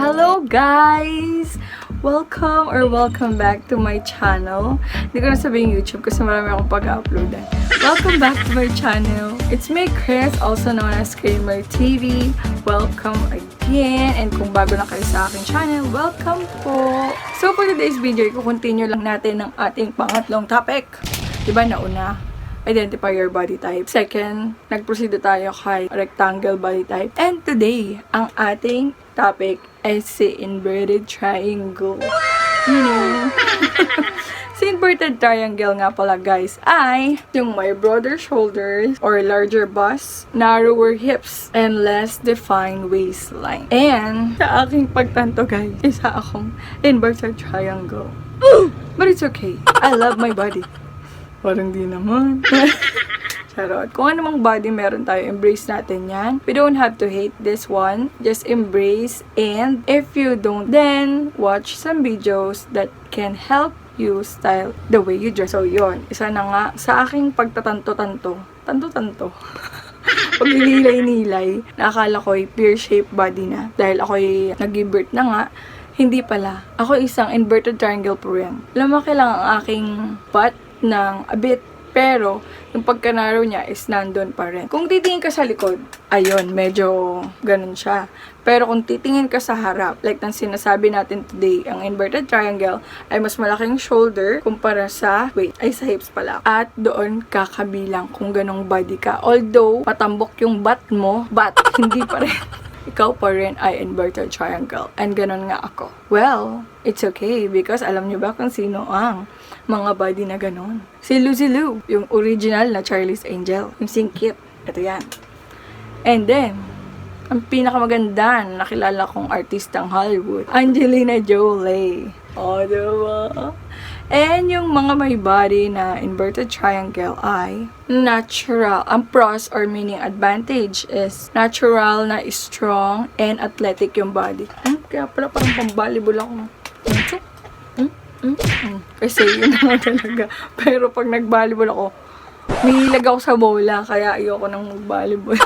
Hello guys! Welcome back to my channel. Hindi ko na sabihin YouTube kasi marami akong pag-uploadan. Welcome back to my channel. It's me, Chris, also known as Kramer TV. Welcome again. And kung bago na kayo sa aking channel, welcome po. So for today's video, i-continue lang natin ng ating pangatlong topic. Diba nauna? Identify your body type. Second, nag-proceed tayo kay rectangle body type. And today, ang ating topic ay si inverted triangle. You know? Si inverted triangle nga pala guys ay yung may broader shoulders or larger bust, narrower hips, and less defined waistline. And sa aking pagtanto guys, isa akong inverted triangle. But it's okay. I love my body. Parang di naman. Charot. Kung anumang body meron tayo, embrace natin yan. We don't have to hate this one. Just embrace. And if you don't, then watch some videos that can help you style the way you dress. So, yun. Isa na nga sa aking pagtatanto-tanto. Tanto-tanto. Pag-nilay-nilay, nakakala ko'y pear-shaped body na. Dahil ako'y nag-birth na nga. Hindi pala. Ako isang inverted triangle po yan. Lumaki lang ang aking butt ng a bit, pero yung pagka-narrow niya is nandun pa rin. Kung titingin ka sa likod, ayun, medyo ganun siya. Pero kung titingin ka sa harap, like ng sinasabi natin today, ang inverted triangle ay mas malaking shoulder kumpara sa, sa hips pala. At doon kakabilang kung ganong body ka. Although, patambok yung butt mo, but hindi pa rin. Ikaw pa rin ay inverted triangle. And ganun nga ako. Well, it's okay because alam nyo ba kung sino ang mga body na ganun? Si Lucy Liu, yung original na Charlie's Angel. Yung singkit. Ito yan. And then, ang pinakamaganda na nakilala kong artistang Hollywood, Angelina Jolie. O, diba? And yung mga may body na inverted triangle ay natural. Ang pros or meaning advantage is natural na strong and athletic yung body. Kaya pala parang pang-volleyball ako. Kasi yun naman talaga. Pero pag nag-volleyball ako, mahilig ako sa bola. Kaya ayoko nang mag-volleyball.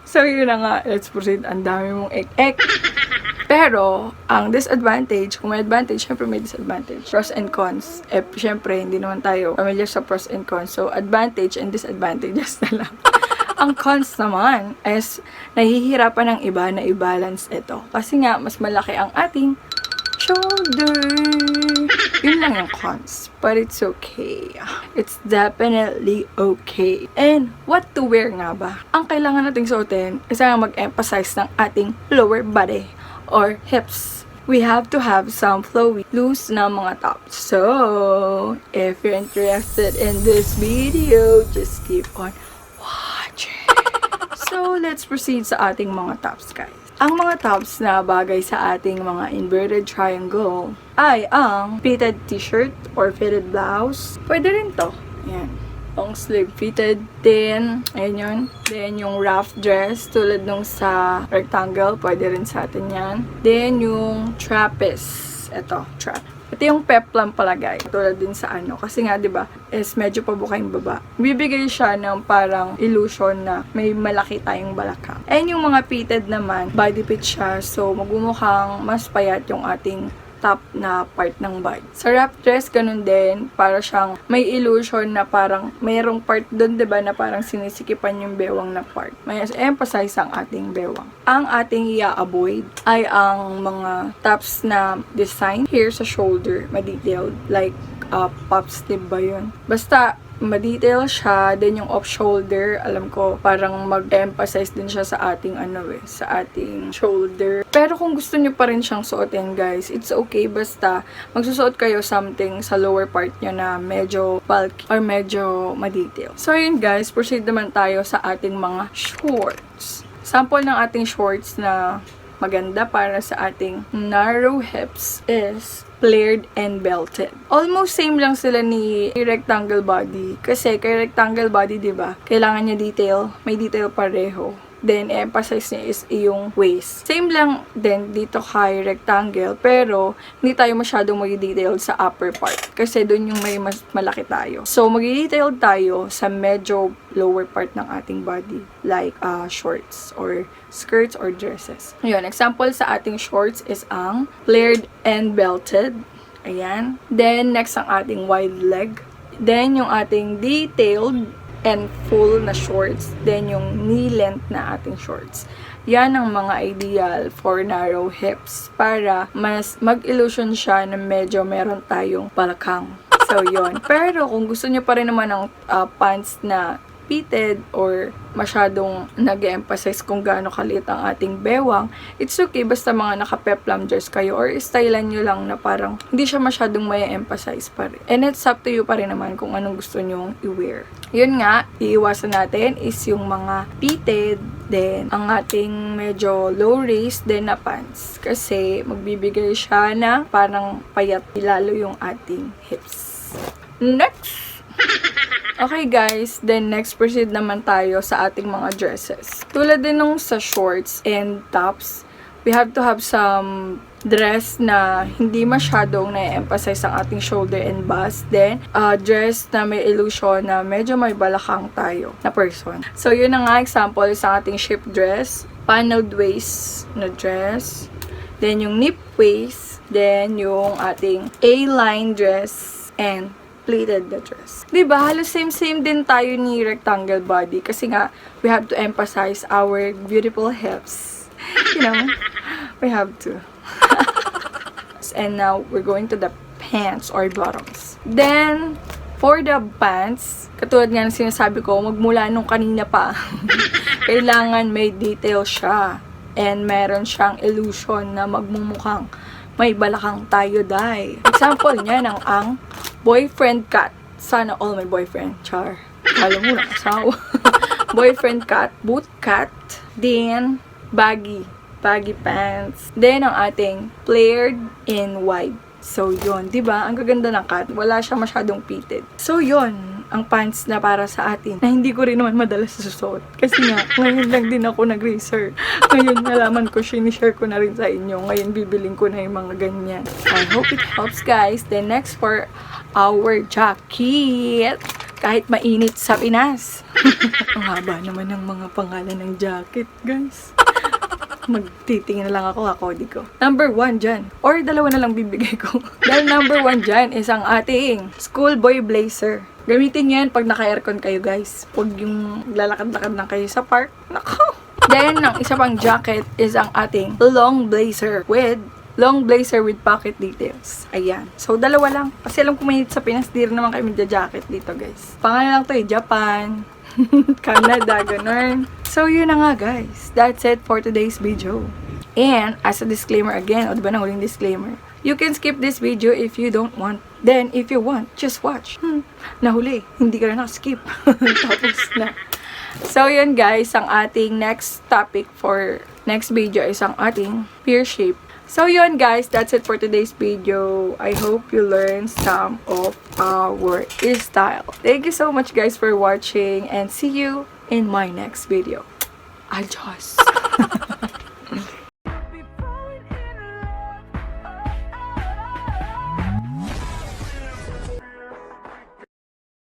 So yun na nga. Let's proceed. Ang dami mong ek-ek. Pero, ang disadvantage, kung may advantage, syempre may disadvantage. Pros and cons. Syempre, hindi naman tayo familiar sa pros and cons. So, advantage and disadvantages na lang. Ang cons naman is, nahihirapan ng iba na i-balance ito. Kasi nga, mas malaki ang ating shoulder. Yun lang yung cons. But it's okay. It's definitely okay. And, what to wear nga ba? Ang kailangan nating suotin, isa nga mag-emphasize ng ating lower body or hips. We have to have some flowy, loose na mga tops. So, if you're interested in this video, just keep on watching. So, let's proceed sa ating mga tops, guys. Ang mga tops na bagay sa ating mga inverted triangle ay ang fitted t-shirt or fitted blouse. Pwede rin to. Ayan. Long sleeve fitted. Then, ayan yun. Then, yung rough dress, tulad nung sa rectangle, pwede rin sa atin yan. Then, yung trapeze. Ito, trap. Ito yung peplum pala, guys. Tulad din sa ano. Kasi nga, di ba, is medyo pabuka yung baba. Bibigay siya ng parang illusion na may malaki tayong balakang. And yung mga fitted naman, body fit siya. So, magmumukhang mas payat yung ating top na part ng body. Sa wrap dress, ganun din. Para siyang may illusion na parang mayroong part doon, diba, na parang sinisikipan yung bewang na part. May emphasize ang ating bewang. Ang ating i-avoid ay ang mga tops na design here sa shoulder, ma-detailed. Like, pop sleeve ba yun? Basta, ma-detail siya, then yung off-shoulder, alam ko, parang mag-emphasize din siya sa ating sa ating shoulder. Pero kung gusto niyo pa rin siyang suotin, guys, it's okay, basta magsusuot kayo something sa lower part niyo na medyo bulky or medyo ma-detail. So yun guys, proceed naman tayo sa ating mga shorts. Sample ng ating shorts na maganda para sa ating narrow hips is flared and belted. Almost same lang sila ni rectangle body. Kasi kay rectangle body, 'di ba? Kailangan niya detail, may detail pareho. then emphasize niya is yung waist. Same lang din dito kay rectangle, pero hindi tayo masyadong mag-detailed sa upper part kasi doon yung may mas malaki tayo. So, mag-detailed tayo sa medyo lower part ng ating body, like shorts or skirts or dresses. Yun, example sa ating shorts is ang flared and belted. Ayan. Then, next ang ating wide leg. Then, yung ating detailed and full na shorts. Then, yung knee length na ating shorts. Yan ang mga ideal for narrow hips para mas mag-illusion siya na medyo meron tayong balakang. So, yon. Pero, kung gusto niyo pa rin naman ng pants na fitted or masyadong nag-emphasize kung gaano kaliit ang ating bewang, it's okay basta mga naka-peplum dress kayo or stylean nyo lang na parang hindi siya masyadong may emphasize pa rin. And it's up to you pa rin naman kung anong gusto nyong i-wear. Yun nga, iiwasan natin is yung mga fitted, then ang ating medyo low waist din na pants kasi magbibigay siya na parang payat lalo yung ating hips. Next! Okay guys, then next proceed naman tayo sa ating mga dresses. Tulad din nung sa shorts and tops, we have to have some dress na hindi masyadong na-emphasize ang ating shoulder and bust. Then, dress na may illusion na medyo may balakang tayo na person. So, yun na nga example sa ating shape dress. Paneled waist na dress. Then, yung nip waist. Then, yung ating A-line dress. And pleated the dress. Diba? Halos same din tayo ni rectangle body. Kasi nga, we have to emphasize our beautiful hips. You know? We have to. And now, we're going to the pants or bottoms. Then, for the pants, katulad nga ng sinasabi ko, magmula nung kanina pa, kailangan may detail siya. And meron siyang illusion na magmumukhang may balakang tayo, day. Example niya ng ang boyfriend cut. Sana all my boyfriend. Char. Kala mo na asawa. Boyfriend cut. Boot cut. Then, baggy pants. Then, ang ating flared in wide. So, yun. Diba? Ang gaganda ng cut. Wala siya masyadong pitted. So, yun. Ang pants na para sa atin. Na hindi ko rin naman madalas susuot. Kasi nga, ngayon lang din ako nag-research. Ngayon, nalaman ko, sinishare ko na rin sa inyo. Ngayon, bibiling ko na yung mga ganyan. I hope it helps, guys. Then, next for our jacket. Kahit mainit sa Pinas. Ang haba naman ng mga pangalan ng jacket, guys. Magtitingin na lang ako, di ko. Number 1 dyan. Or dalawa na lang bibigay ko. Dahil number 1 dyan is ang ating schoolboy blazer. Gamitin yan pag naka-aircon kayo, guys. Huwag yung lalakad-lakad lang kayo sa park. Nako! Then, ang isa pang jacket is ang ating long blazer with pocket details. Ayan. So, dalawa lang. Kasi alam ko mainit sa Pinas, di rin naman kayo magja-jacket dito, guys. Pangalan lang to Japan, Canada, ganun. So, yun na nga, guys. That's it for today's video. And, as a disclaimer again, o diba na huling disclaimer, you can skip this video if you don't want. Then, if you want, just watch. Nahuli. Hindi ka na skip. Tapos na. So, yun guys, ang ating next topic for next video is ang ating pear shape. So, yun guys, that's it for today's video. I hope you learned some of our style. Thank you so much guys for watching and see you in my next video. Adios!